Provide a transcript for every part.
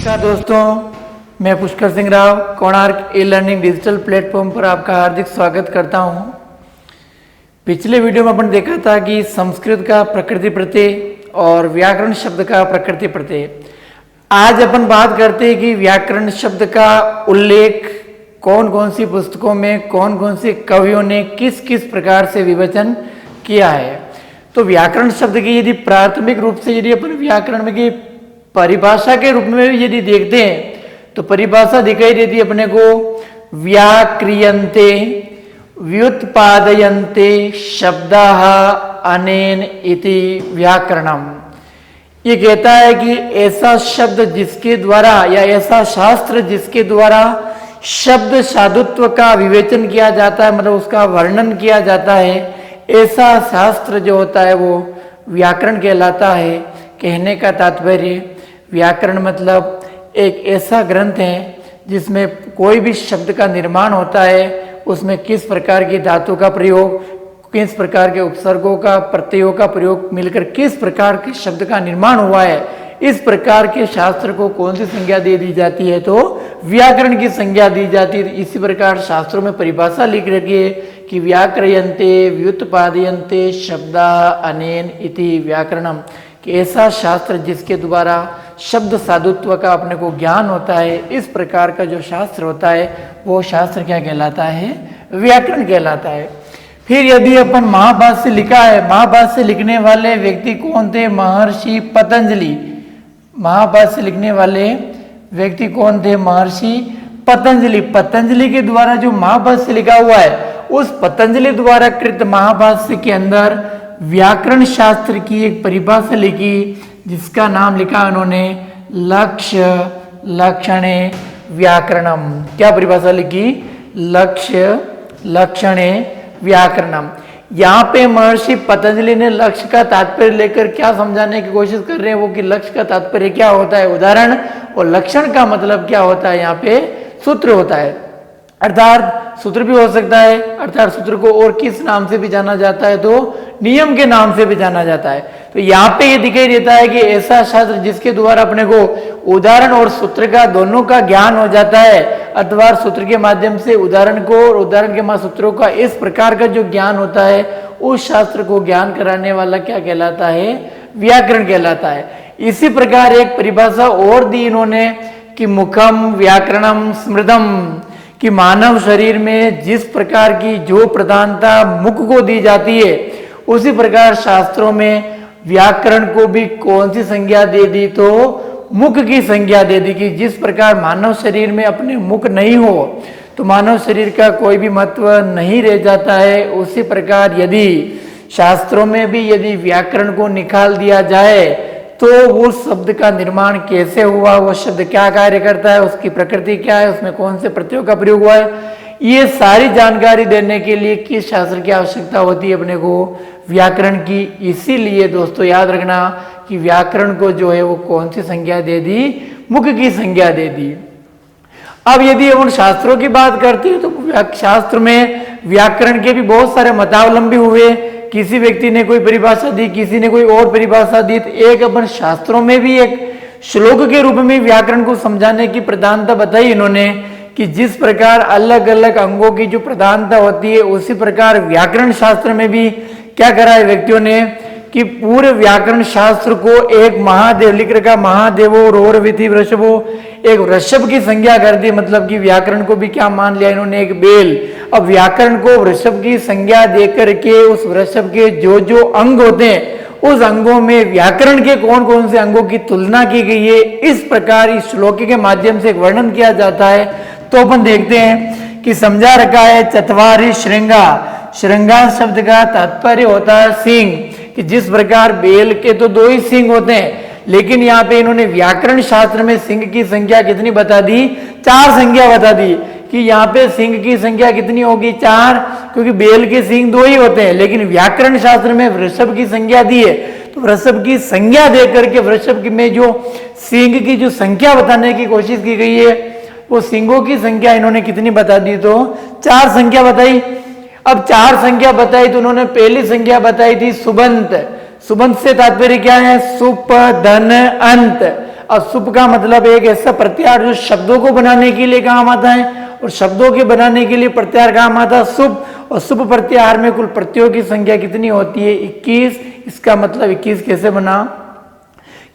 नमस्कार दोस्तों, मैं Pushkar Singh Rao Konark e learning digital platform पर आपका हार्दिक स्वागत करता हूं। पिछले वीडियो में अपन देखा था कि संस्कृत का प्रकृति प्रत्यय और व्याकरण शब्द का प्रकृति प्रत्यय। आज अपन बात करते हैं कि व्याकरण शब्द का उल्लेख कौन कौन सी पुस्तकों में कौन कौन से कवियों ने किस किस प्रकार से विवेचन किया है। तो व्याकरण शब्द की यदि प्राथमिक रूप से यदि अपन व्याकरण में की परिभाषा के रूप में यदि देखते हैं तो परिभाषा दिखाई देती है अपने को, व्याक्रियन्ते व्युत्पादयन्ते शब्दाः अनेन इति व्याकरणम। ये कहता है कि ऐसा शब्द जिसके द्वारा या ऐसा शास्त्र जिसके द्वारा शब्द साधुत्व का विवेचन किया जाता है, मतलब उसका वर्णन किया जाता है, ऐसा शास्त्र जो होता है वो व्याकरण कहलाता है। कहने का तात्पर्य, व्याकरण मतलब एक ऐसा ग्रंथ है जिसमें कोई भी शब्द का निर्माण होता है, उसमें किस प्रकार की धातु का प्रयोग, किस प्रकार के उपसर्गों का प्रत्ययों का प्रयोग मिलकर किस प्रकार के शब्द का निर्माण हुआ है, इस प्रकार के शास्त्र को कौन सी संज्ञा दे दी जाती है, तो व्याकरण की संज्ञा दी जाती है। इसी प्रकार शास्त्रों में परिभाषा लिख रखी है कि व्याक्रियन्ते व्युत्पादयन्ते शब्दाः अनेन इति व्याकरणम, कि ऐसा शास्त्र जिसके द्वारा शब्द साधुत्व का अपने को ज्ञान होता है, इस प्रकार का जो शास्त्र होता है वो शास्त्र क्या कहलाता है, व्याकरण कहलाता है। फिर यदि अपन महाभाष्य लिखा है, महाभाष्य लिखने वाले व्यक्ति कौन थे, महर्षि पतंजलि। महाभाष्य लिखने वाले व्यक्ति कौन थे, महर्षि पतंजलि। पतंजलि के द्वारा जो महाभाष्य लिखा हुआ है, उस पतंजलि द्वारा कृत महाभाष्य के अंदर व्याकरण शास्त्र की एक परिभाषा लिखी, जिसका नाम लिखा उन्होंने लक्ष्य लक्षणे व्याकरणम। क्या परिभाषा लिखी, लक्ष्य लक्षणे व्याकरणम। यहाँ पे महर्षि पतंजलि ने लक्ष्य का तात्पर्य लेकर क्या समझाने की कोशिश कर रहे हैं, वो कि लक्ष्य का तात्पर्य क्या होता है, उदाहरण, और लक्षण का मतलब क्या होता है, यहाँ पे सूत्र होता है, अर्थात सूत्र भी हो सकता है, अर्थात सूत्र को और किस नाम से भी जाना जाता है, तो नियम के नाम से भी जाना जाता है। तो यहाँ पे ये दिखाई देता है कि ऐसा शास्त्र जिसके द्वारा अपने को उदाहरण और सूत्र का दोनों का ज्ञान हो जाता है, अथवा सूत्र के माध्यम से उदाहरण को और उदाहरण के माध्यम सूत्रों का इस प्रकार का जो ज्ञान होता है, उस शास्त्र को ज्ञान कराने वाला क्या कहलाता है, व्याकरण कहलाता है। इसी प्रकार एक परिभाषा और दी इन्होंने कि मुखम व्याकरणम स्मृतम, कि मानव शरीर में जिस प्रकार की जो प्रधानता मुख को दी जाती है, उसी प्रकार शास्त्रों में व्याकरण को भी कौन सी संज्ञा दे दी, तो मुख की संज्ञा दे दी। कि जिस प्रकार मानव शरीर में अपने मुख नहीं हो तो मानव शरीर का कोई भी महत्व नहीं रह जाता है, उसी प्रकार यदि शास्त्रों में भी यदि व्याकरण को निकाल दिया जाए तो वो शब्द का निर्माण कैसे हुआ, वो शब्द क्या कार्य करता है, उसकी प्रकृति क्या है, उसमें कौन से प्रत्ययों का प्रयोग हुआ है, ये सारी जानकारी देने के लिए किस शास्त्र की आवश्यकता होती है, अपने को व्याकरण की। इसीलिए दोस्तों याद रखना कि व्याकरण को जो है वो कौन सी संज्ञा दे दी, मुख की संज्ञा दे दी। अब यदि उन शास्त्रों की बात करते हैं तो शास्त्र में व्याकरण के भी बहुत सारे मतावलंबी हुए। किसी व्यक्ति ने कोई परिभाषा दी, किसी ने कोई और परिभाषा दी। तो एक अपन शास्त्रों में भी एक श्लोक के रूप में व्याकरण को समझाने की प्रधानता बताई इन्होंने, कि जिस प्रकार अलग अलग अंगों की जो प्रधानता होती है, उसी प्रकार व्याकरण शास्त्र में भी क्या करा है व्यक्तियों ने, कि पूरे व्याकरण शास्त्र को एक महादेव लिख रखा, महादेवो रोरविति वृषभो, एक वृषभ की संज्ञा कर दी। मतलब कि व्याकरण को भी क्या मान लिया इन्होंने, एक बेल। अब व्याकरण को वृषभ की संज्ञा देकर के उस वृषभ के जो जो अंग होते हैं, उस अंगों में व्याकरण के कौन कौन से अंगों की तुलना की गई है, इस प्रकार इस श्लोक के माध्यम से वर्णन किया जाता है। तो अपन देखते हैं कि समझा रखा है चत्वारि श्रृंगा। श्रृंगा शब्द का तात्पर्य होता है सिंह, कि जिस प्रकार बेल के तो दो ही सिंह होते हैं, लेकिन यहाँ पे इन्होंने व्याकरण शास्त्र में सिंह की संख्या कितनी बता दी, 4 संख्या बता दी। कि यहाँ पे सिंह की संख्या कितनी होगी, 4, क्योंकि बेल के सिंह 2 ही होते हैं। लेकिन व्याकरण शास्त्र में वृषभ की संख्या दी है, तो वृषभ की संज्ञा दे करके वृषभ में जो सिंह की जो संख्या बताने की कोशिश की गई है, वो सिंहों की संख्या इन्होंने कितनी बता दी, तो 4 संख्या बताई। अब 4 संख्या बताई तो उन्होंने पहली संख्या बताई थी सुबंत। सुबंत से तात्पर्य क्या है, सुप धन अंत। अब सुप का मतलब एक ऐसा प्रत्याहार जो शब्दों को बनाने के लिए काम आता है, और शब्दों के बनाने के लिए प्रत्याहार काम आता है सुप। और सुप प्रत्याहार में कुल प्रत्ययों की संख्या कितनी होती है? 21। इसका मतलब 21 कैसे बना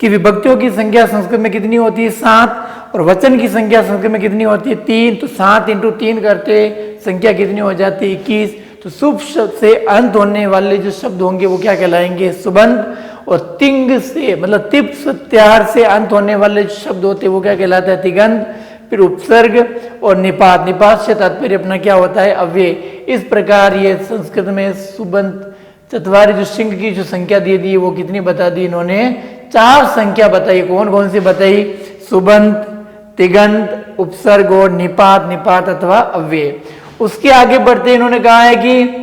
कि विभक्तियों की संख्या संस्कृत में कितनी होती है? 7। और वचन की संख्या संस्कृत में कितनी होती है? 3। तो 7 × 3 करते संख्या कितनी हो जाती है? 21। तो सुप शब्द से अंत होने वाले जो शब्द होंगे वो क्या कहलाएंगे? सुबंत। और तिंग से मतलब तिप प्रत्याहार से अंत होने वाले जो शब्द होते हैं वो क्या कहलाता है? तिगंत। फिर उपसर्ग और निपात, निपात से तात्पर्य अपना क्या होता है? अव्यय। इस प्रकार ये संस्कृत में सुबंत चतवारी जो सिंह की जो संख्या दे दी वो कितनी बता दी इन्होंने? 4 संख्या बताई। कौन कौन सी बताई? सुबंत, तिगंत, उपसर्ग और निपात, निपात अथवा अव्यय। उसके आगे बढ़ते इन्होंने कहा है कि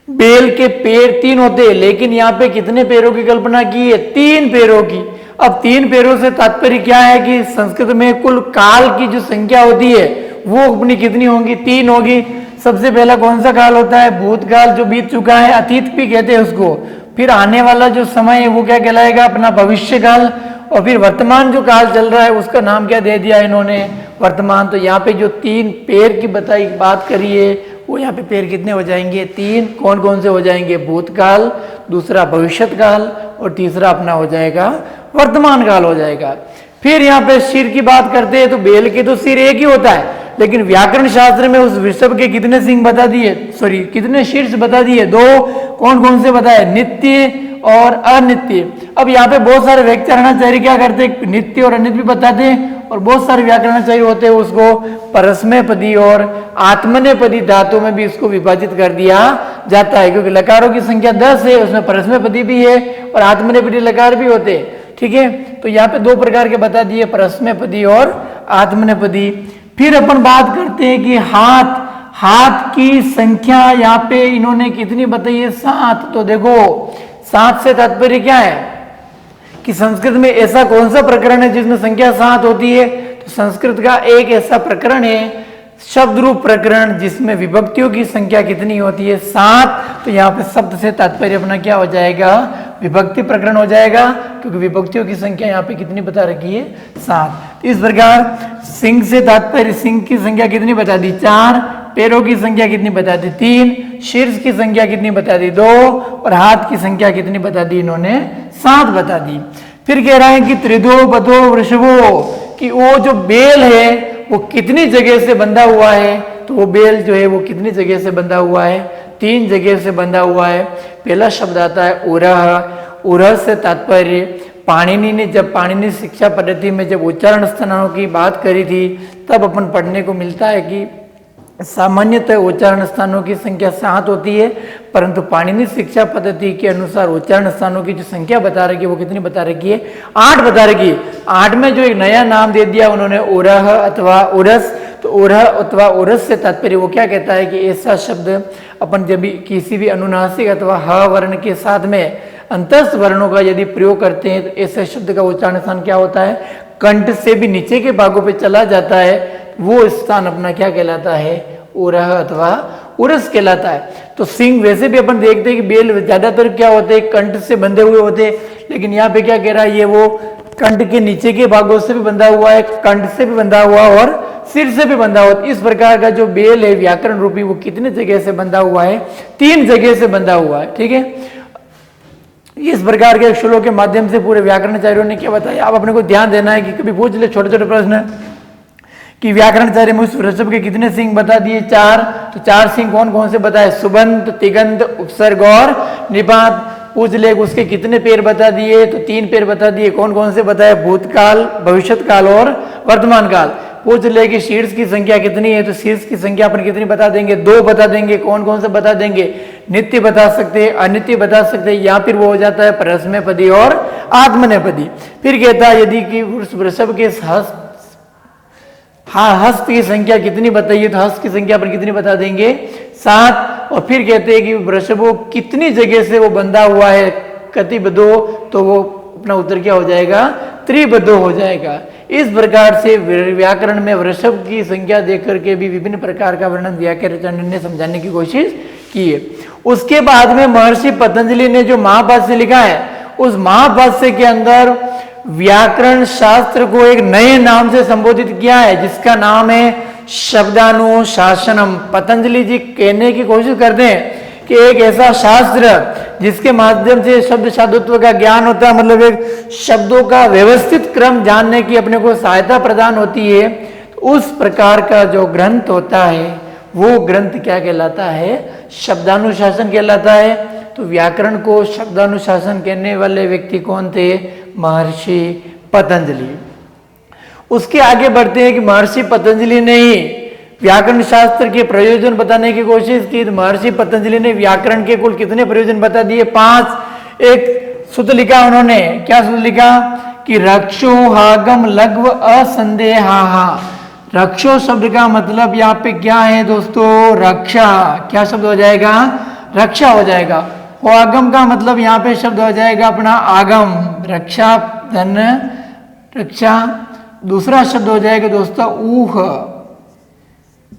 बेल के पैर 3 होते हैं, लेकिन यहाँ पे कितने पैरों की कल्पना की है? 3 पैरों की। अब 3 पैरों से तात्पर्य क्या है कि संस्कृत में कुल काल की जो संख्या होती है वो अपनी कितनी होगी? 3 होगी। सबसे पहला कौन सा काल होता है? भूतकाल जो बीत चुका है, अतीत भी कहते हैं उसको। फिर आने वाला जो समय है वो क्या कहलाएगा? अपना भविष्य काल। और फिर वर्तमान जो काल चल रहा है उसका नाम क्या दे दिया इन्होंने? वर्तमान। तो यहाँ पे जो 3 पैर की बताई बात करी है वो यहाँ पे पैर कितने हो जाएंगे? 3। कौन कौन से हो जाएंगे? भूतकाल, दूसरा भविष्यत काल और तीसरा अपना हो जाएगा वर्तमान काल हो जाएगा। फिर यहाँ पे सिर की बात करते हैं तो बेल के तो सिर एक ही होता है, लेकिन व्याकरण शास्त्र में उस वृषभ के कितने सिंह बता दिए? सॉरी, कितने शीर्ष बता दिए? 2। कौन कौन से बताए? नित्य और अनित्य। अब यहाँ पे बहुत सारे व्याकरणाचार्य क्या करते हैं? नित्य और अनित्य भी बताते हैं, और बहुत सारे व्याकरणाचार्य होते हैं उसको परस्मैपदी और आत्मनेपदी धातु में भी इसको विभाजित कर दिया जाता है, क्योंकि लकारों की संख्या 10 है, उसमें परस्मैपदी भी है और आत्मनेपदी लकार भी होते हैं। ठीक है, तो यहाँ पे 2 प्रकार के बता दिए, परस्मैपदी और आत्मनेपदी। फिर अपन बात करते हैं कि हाथ, हाथ की संख्या यहाँ पे इन्होंने कितनी बताई है? 7। तो देखो 7 से तात्पर्य क्या है कि संस्कृत में ऐसा कौन सा प्रकरण है जिसमें संख्या 7 होती है? तो संस्कृत का एक ऐसा प्रकरण है शब्द रूप प्रकरण जिसमें विभक्तियों की संख्या कितनी होती है? 7। तो यहाँ पे शब्द से तात्पर्य अपना क्या हो जाएगा? विभक्ति प्रकरण हो जाएगा, क्योंकि विभक्तियों की संख्या यहाँ पे कितनी बता रखी है? 7। इस प्रकार सिंह से तात्पर्य, सिंह की संख्या कितनी बता दी? 4। पैरों की संख्या कितनी बता दी? 3। शीर्ष की संख्या कितनी बता दी? 2। और हाथ की संख्या कितनी बता दी इन्होंने? 7 बता दी। फिर कह रहा है कि त्रिदो बधो वृषभो, कि वो जो बेल है वो कितनी जगह से बंधा हुआ है? तो वो बेल जो है वो कितनी जगह से बंधा हुआ है? 3 जगह से बंधा हुआ है। पहला शब्द आता है उरह। उरह से तात्पर्य पाणिनि ने जब पाणिनि शिक्षा पद्धति में जब उच्चारण स्थानों की बात करी थी तब अपन पढ़ने को मिलता है कि सामान्यतः उच्चारण स्थानों की संख्या 7 होती है, परंतु पाणिनि शिक्षा पद्धति के अनुसार उच्चारण स्थानों की जो संख्या बता रखी है वो कितनी बता रखी है? 8 बता रखी है। 8 में जो एक नया नाम दे दिया उन्होंने उरह अथवा उरस। तो उरह अथवा उरस से तात्पर्य वो क्या कहता है कि ऐसा शब्द अपन जब भी किसी भी अनुनासिक अथवा ह वर्ण के साथ में अंतस्थ वर्णों का यदि प्रयोग करते हैं तो ऐसे शब्द का उच्चारण स्थान क्या होता है? कंठ से भी नीचे के भागों पे चला जाता है, वो स्थान अपना क्या कहलाता है? उरह अथवा उरस कहलाता है। तो सिंह वैसे भी अपन देखते हैं कि बेल ज्यादातर क्या होते हैं? कंठ से बंधे हुए होते हैं, लेकिन यहाँ पे क्या कह रहा है? ये वो कंठ के नीचे के भागों से भी बंधा हुआ है, कंठ से भी बंधा हुआ और सिर से भी बंधा हुआ। इस प्रकार का जो बेल है व्याकरण रूपी वो कितने जगह से बंधा हुआ है? 3 जगह से बंधा हुआ है। ठीक है, इस प्रकार के श्लोक के माध्यम से पूरे व्याकरणाचार्यों ने क्या बताया? आप अपने को ध्यान देना है कि कभी पूछ ले छोटे छोटे प्रश्न कि व्याकरणाचार्य में उस वृषभ के कितने सिंह बता दिए? 4। तो 4 सिंह कौन कौन से बताए? सुबंत, तिगंत, उपसर्ग और निपात। पूछ ले उसके कितने पैर बता दिए? तो 3 पैर बता दिए। कौन कौन से बताए? भूतकाल, भविष्यत काल और वर्तमान काल। पूछ ले कि शीर्ष की संख्या कितनी है? तो शीर्ष की संख्या अपन कितनी बता देंगे? 2 बता देंगे। कौन कौन से बता देंगे? नित्य बता सकते हैं, अनित्य बता सकते हैं, या फिर वो हो जाता है परस्मैपदी और आत्मनेपदी। फिर कहता है यदि कि उस वृषभ के हस्त की संख्या कितनी बताइए? तो हस्त की संख्या पर कितनी बता देंगे? 7। और फिर कहते हैं कि वृषभो कितनी जगह से वो बंधा हुआ है? कतिबद्धो। तो वो अपना उत्तर क्या हो जाएगा? त्रिबद्धो हो जाएगा। इस प्रकार से व्याकरण में वृषभ की संख्या देख करके भी विभिन्न प्रकार का वर्णन व्याकरण ने समझाने की कोशिश की है। उसके बाद में महर्षि पतंजलि ने जो महाभाष्य लिखा है, उस महाभाष्य के अंदर व्याकरण शास्त्र को एक नए नाम से संबोधित किया है जिसका नाम है शब्दानुशासनम। पतंजलि जी कहने की कोशिश करते हैं कि एक ऐसा शास्त्र जिसके माध्यम से शब्द साधुत्व का ज्ञान होता है, मतलब एक शब्दों का व्यवस्थित क्रम जानने की अपने को सहायता प्रदान होती है, तो उस प्रकार का जो ग्रंथ होता है वो ग्रंथ क्या कहलाता है? शब्दानुशासन कहलाता है। तो व्याकरण को शब्दानुशासन कहने वाले व्यक्ति कौन थे? महर्षि पतंजलि। उसके आगे बढ़ते हैं कि महर्षि पतंजलि ने ही व्याकरण शास्त्र के प्रयोजन बताने की कोशिश की। तो महर्षि पतंजलि ने व्याकरण के कुल कितने प्रयोजन बता दिए? 5। एक सूत्र लिखा उन्होंने, क्या सूत्र लिखा? कि रक्षो हागम लघ्व असंदेहा। रक्षो शब्द का मतलब यहाँ पे क्या है दोस्तों? रक्षा। क्या शब्द हो जाएगा? रक्षा हो जाएगा। आगम का मतलब यहाँ पे शब्द हो जाएगा अपना आगम, रक्षा धन रक्षा। दूसरा शब्द हो जाएगा दोस्तों ऊह।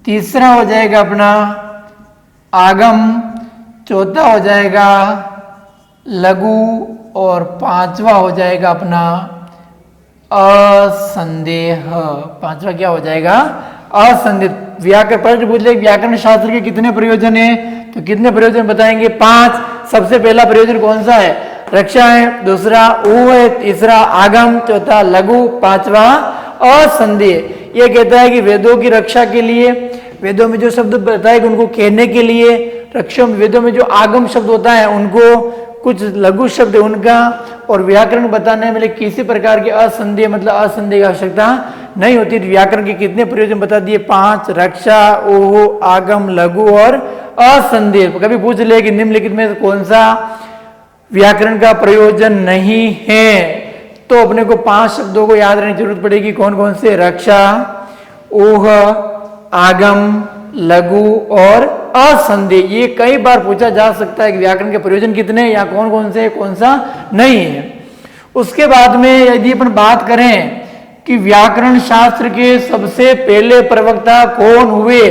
तीसरा हो जाएगा अपना आगम। चौथा हो जाएगा लघु और 5वां हो जाएगा अपना असंदेह। 5वां क्या हो जाएगा? असंदेह। व्याकरण पूछ ले व्याकरण शास्त्र के कितने प्रयोजन है, तो कितने प्रयोजन बताएंगे? 5। सबसे पहला प्रयोजन कौन सा है? रक्षा है। दूसरा ऊ है। तीसरा आगम। चौथा लघु। 5वां असंदेह। यह कहता है कि वेदों की रक्षा के लिए, वेदों में जो शब्द बताए उनको कहने के लिए, रक्षा वेदों में जो आगम शब्द होता है उनको, कुछ लघु शब्द उनका, और व्याकरण बताने में किसी प्रकार के असंदेह मतलब असंदेह की आवश्यकता नहीं होती। व्याकरण के कितने प्रयोजन बता दिए? 5। रक्षा, ओह, आगम, लघु और असंदेह। कभी पूछ ले कि निम्नलिखित में कौन सा व्याकरण का प्रयोजन नहीं है, तो अपने को 5 शब्दों को याद रखने की जरूरत पड़ेगी। कौन कौन से? रक्षा, ओह, आगम, लघु और असंदेह। ये कई बार पूछा जा सकता है कि व्याकरण के प्रयोजन कितने या कौन कौन से, कौन सा नहीं है। उसके बाद में यदि अपन बात करें कि व्याकरण शास्त्र के सबसे पहले प्रवक्ता कौन हुए,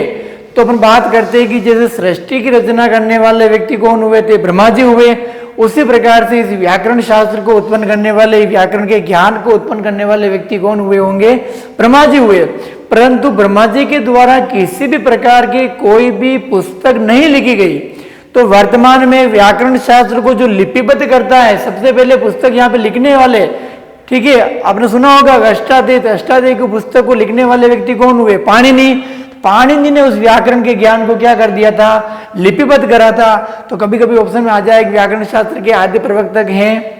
तो अपन बात करते हैं कि जैसे सृष्टि की रचना करने वाले व्यक्ति कौन हुए थे? ब्रह्मा जी हुए। उसी प्रकार से इस व्याकरण शास्त्र को उत्पन्न करने वाले, व्याकरण के ज्ञान को उत्पन्न करने वाले व्यक्ति कौन हुए होंगे? ब्रह्मा जी हुए। परंतु ब्रह्मा जी के द्वारा किसी भी प्रकार की कोई भी पुस्तक नहीं लिखी गई। तो वर्तमान में व्याकरण शास्त्र को जो लिपिबद्ध करता है, सबसे पहले पुस्तक यहाँ पे लिखने वाले, ठीक है, आपने सुना होगा अष्टाध्यायी। अष्टाध्यायी की पुस्तक को लिखने वाले व्यक्ति कौन हुए? पाणिनि। पाणिनि ने उस व्याकरण के ज्ञान को क्या कर दिया था? लिपिबद्ध करा था। तो कभी कभी ऑप्शन में आ जाए कि व्याकरण शास्त्र के आद्य प्रवर्तक हैं,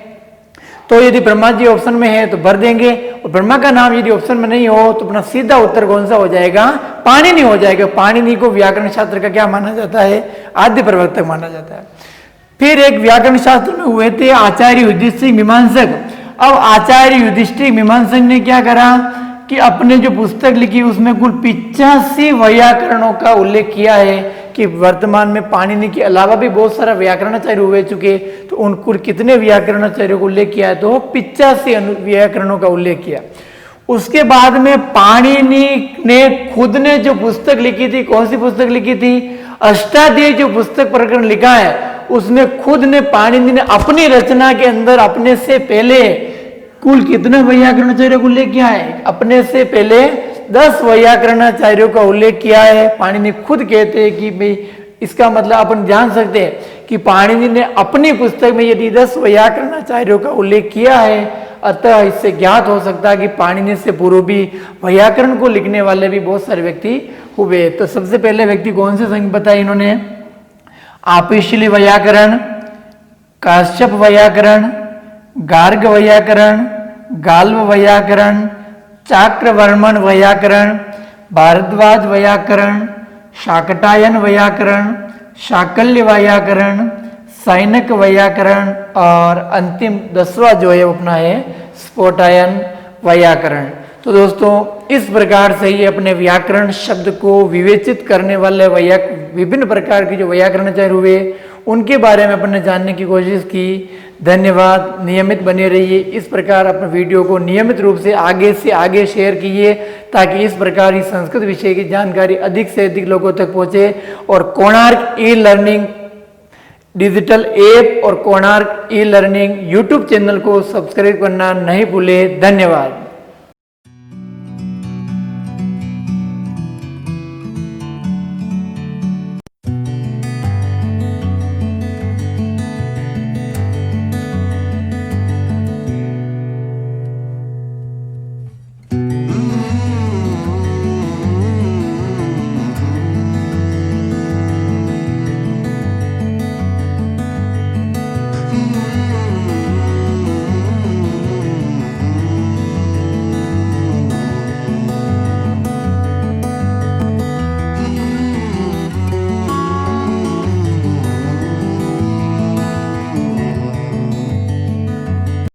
तो यदि ब्रह्मा जी ऑप्शन में है तो भर देंगे, और ब्रह्मा का नाम यदि ऑप्शन में नहीं हो तो अपना सीधा उत्तर कौन सा हो जाएगा? पाणिनि हो जाएगा। पाणिनि को व्याकरण शास्त्र का क्या माना जाता है? आद्य प्रवर्तक माना जाता है। फिर एक व्याकरण शास्त्र में हुए थे आचार्य युधिष्ठिर मीमांसक। अब आचार्य युधिष्ठिर मीमांसक ने क्या करा कि अपने जो पुस्तक लिखी उसमें कुल 85 व्याकरणों का उल्लेख किया है कि वर्तमान में पाणिनि के अलावा भी बहुत सारा व्याकरणाचार्य हुए चुके, तो उन कुल कितने व्याकरणाचार्यों का उल्लेख किया है? तो 85 व्याकरणों का उल्लेख किया। उसके बाद में पाणिनि ने खुद ने जो पुस्तक लिखी थी, कौन सी पुस्तक लिखी थी? अष्टाध्यायी जो पुस्तक प्रकरण लिखा है उसमें खुद ने पाणिनि ने अपनी रचना के अंदर अपने से पहले कुल कितने व्याकरणाचार्यों का उल्लेख किया है? अपने से पहले 10 व्याकरणाचार्यों का उल्लेख किया है। पाणिनि खुद कहते हैं कि भाई, इसका मतलब अपन जान सकते हैं कि पाणिनि ने अपनी पुस्तक में यदि 10 व्याकरणाचार्यों का उल्लेख किया है, अतः इससे ज्ञात हो सकता है कि पाणिनि से पूर्व भी व्याकरण को लिखने वाले भी बहुत सारे व्यक्ति हुए। तो सबसे पहले व्यक्ति कौन से संख्या बताए इन्होंने? आपिशली व्याकरण, काश्यप व्याकरण, गार्ग व्याकरण, गाल्व व्याकरण, चाक्रवर्मन व्याकरण, भारद्वाज व्याकरण, शाकटायन व्याकरण, शाकल्य व्याकरण, सैनक व्याकरण, और अंतिम 10वां जो है अपना है स्फोटायन व्याकरण। तो दोस्तों इस प्रकार से ही अपने व्याकरण शब्द को विवेचित करने वाले विभिन्न प्रकार के जो व्याकरणाचार्य हुए उनके बारे में अपने जानने की कोशिश की। धन्यवाद। नियमित बने रहिए। इस प्रकार अपने वीडियो को नियमित रूप से आगे शेयर कीजिए ताकि इस प्रकार की संस्कृत विषय की जानकारी अधिक से अधिक लोगों तक पहुंचे और Konark e learning digital app और Konark e learning YouTube channel को सब्सक्राइब करना नहीं भूले। धन्यवाद।